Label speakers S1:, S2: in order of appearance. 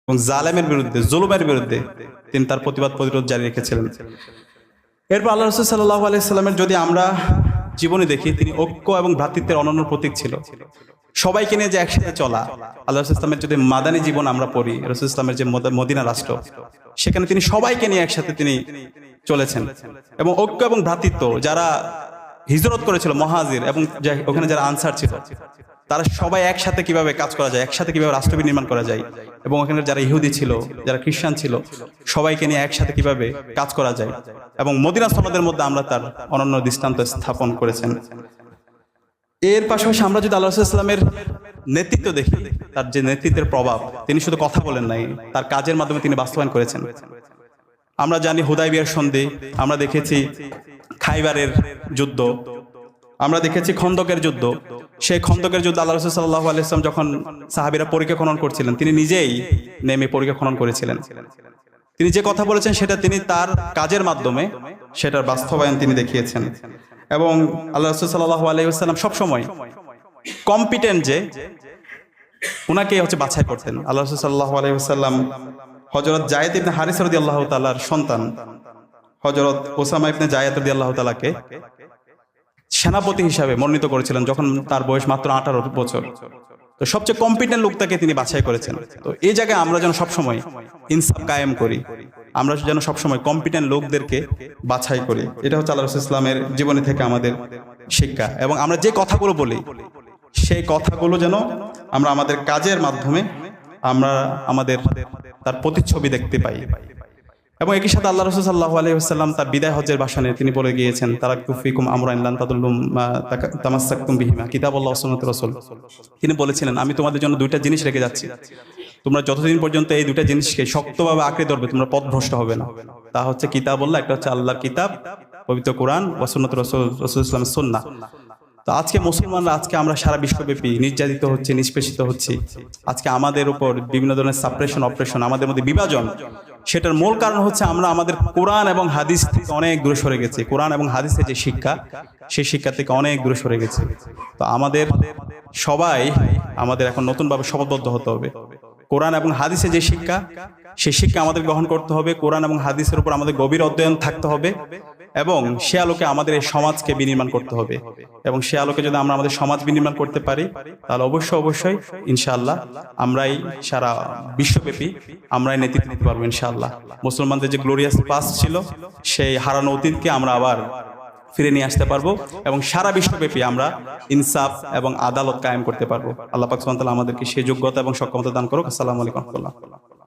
S1: এবং জালেমের বিরুদ্ধে, জুলুমের বিরুদ্ধে তিনি তার প্রতিবাদ প্রতিরোধ জারি রেখেছিলেন। এরপর আল্লাহ রাসূল সাল্লাল্লাহু আলাইহি সাল্লামের যদি আমরা জীবনে দেখি, তিনি ঐক্য এবং ভ্রাতৃত্বের অনন্য প্রতীক ছিল। সবাইকে নিয়ে যে একসাথে চলা, আল্লাহ রাসূল ইসলামের যদি মাদানী জীবন আমরা পড়ি, রাসূল ইসলামের যে মদিনা রাষ্ট্র, সেখানে তিনি সবাইকে নিয়ে একসাথে তিনি চলেছেন। এবং ঐক্য এবং ভ্রাতৃত্ব, যারা হিজরত করেছিল মুহাজির এবং ওখানে যারা আনসার ছিল, তারা সবাই একসাথে কিভাবে কাজ করা যায়, একসাথে কিভাবে রাষ্ট্র নির্মাণ করা যায়, এবং ওখানে যারা ইহুদি ছিল, যারা খ্রিস্টান ছিল, সবাইকে নিয়ে একসাথে কিভাবে কাজ করা যায়, এবং মদিনা সনদের মধ্যে আমরা তার অনন্য দৃষ্টান্ত স্থাপন করেছেন। এর পাশাপাশি আমরা যদি আল্লাহ রাসূল ইসলামের নেতৃত্ব দেখি, তার যে নেতৃত্বের প্রভাব, তিনি শুধু কথা বলেন নাই, তার কাজের মাধ্যমে তিনি বাস্তবায়ন করেছেন। আমরা জানি হুদায়বিয়ার সন্ধি, আমরা দেখেছি খাইবারের যুদ্ধ, আমরা দেখেছি খন্দকের যুদ্ধ। সেই খন্দকের যুদ্ধ আল্লাহ রাসূল সাল্লাল্লাহু আলাইহি ওয়াসাল্লাম যখন সাহাবীরা পরীক্ষা খনন করছিলেন, তিনি নিজেই নেমে পরীক্ষা খনন করেছিলেন। তিনি যে কথা বলেছেন সেটা তিনি তার কাজের মাধ্যমে সেটার বাস্তবায়ন তিনি দেখিয়েছেন। এবং আল্লাহ রাসূল সাল্লাল্লাহু আলাইহি ওয়াসাল্লাম সবসময় কম্পিটেন্ট যে, উনাকে বাছাই করতেন। আল্লাহ রাসূল সাল্লাল্লাহু আলাইহি ওয়াসাল্লাম হযরত যায়েদ ইবনে হারিসা রাদিয়াল্লাহু তাআলার সন্তান হযরত ওসামা ইবনে যায়েদ রাদিয়াল্লাহু তাআলাকে সেনাপতি হিসাবে মনোনীত করেছিলেন যখন তার বয়স মাত্র 18 বছর। তো সবচেয়ে কম্পিটেন্ট লোকটাকে তিনি বাছাই করেছেন। তো এই জায়গায় আমরা যেন সবসময় ইনসাফ কায়েম করি, আমরা যেন সবসময় কম্পিটেন্ট লোকদেরকে বাছাই করি। এটা হচ্ছে আল্লাহ রাসূল ইসলামের জীবনী থেকে আমাদের শিক্ষা। এবং আমরা যে কথাগুলো বলি, সেই কথাগুলো যেন আমরা আমাদের কাজের মাধ্যমে আমরা আমাদের তার প্রতিচ্ছবি দেখতে পাই। এবং একই সাথে আল্লাহ রাসূল সাল্লাল্লাহু আলাইহি ওয়াসাল্লাম তার বিদায় হজ্জের ভাষণে তিনি বলে গিয়েছেন, তারাকতু ফিকুম আমরান লান তাদুল্লু মা তামাসসাকতুম বিহিমা কিতাবুল্লাহ ওয়া সুন্নাতুর রাসূল। তিনি বলেছিলেন, আমি তোমাদের জন্য দুইটা জিনিস রেখে যাচ্ছি, তোমরা যতদিন পর্যন্ত এই দুইটা জিনিসকে শক্তভাবে আঁকড়ে ধরবে, তোমরা পথভ্রষ্ট হবে না। তা হচ্ছে কিতাবুল্লাহ, একটা হচ্ছে আল্লাহর কিতাব পবিত্র কোরআন, ওয়া সুন্নাতুর রাসূল, রাসূল ইসলামের সুন্নাহ। তো আজকে মুসলমানরা, আজকে আমরা সারা বিশ্বব্যাপী নির্যাতিত হচ্ছে, নিষ্পেষিত হচ্ছি। আজকে আমাদের উপর বিভিন্ন ধরনের সাপ্রেশন, অপারেশন, আমাদের মধ্যে বিভাজন। সেটার মূল কারণ হচ্ছে আমরা আমাদের কোরআন এবং হাদিস থেকে অনেক দূরে সরে গেছি। কোরআন এবং হাদিসের যে শিক্ষা, সেই শিক্ষা থেকে অনেক দূরে সরে গেছে। তো আমাদের সবাই আমাদের এখন নতুনভাবে শপথবদ্ধ হতে হবে। কোরআন এবং হাদিসের যে শিক্ষা, সেই শিক্ষা আমাদের গ্রহণ করতে হবে। কোরআন এবং হাদিসের উপর আমাদের গভীর অধ্যয়ন থাকতে হবে, এবং সে আলোকে আমাদের এই সমাজকে বিনির্মাণ করতে হবে। এবং সে আলোকে যদি আমরা আমাদের সমাজ বিনির্মাণ করতে পারি, তাহলে অবশ্যই ইনশাআল্লাহ আমরাই সারা বিশ্বব্যাপী আমরাই নেতৃত্ব দিতে পারবো ইনশাআল্লাহ। মুসলমানদের যে গ্লোরিয়াস পাস্ট ছিল, সেই হারানো অতীতকে আমরা আবার ফিরে নিয়ে আসতে পারবো, এবং সারা বিশ্বব্যাপী আমরা ইনসাফ এবং আদালত কায়েম করতে পারবো। আল্লাহ পাক সুবহানাহু ওয়া তাআলা আমাদেরকে সেই যোগ্যতা এবং সক্ষমতা দান করুক। আসসালামু আলাইকুম ওয়া রাহমাতুল্লাহ।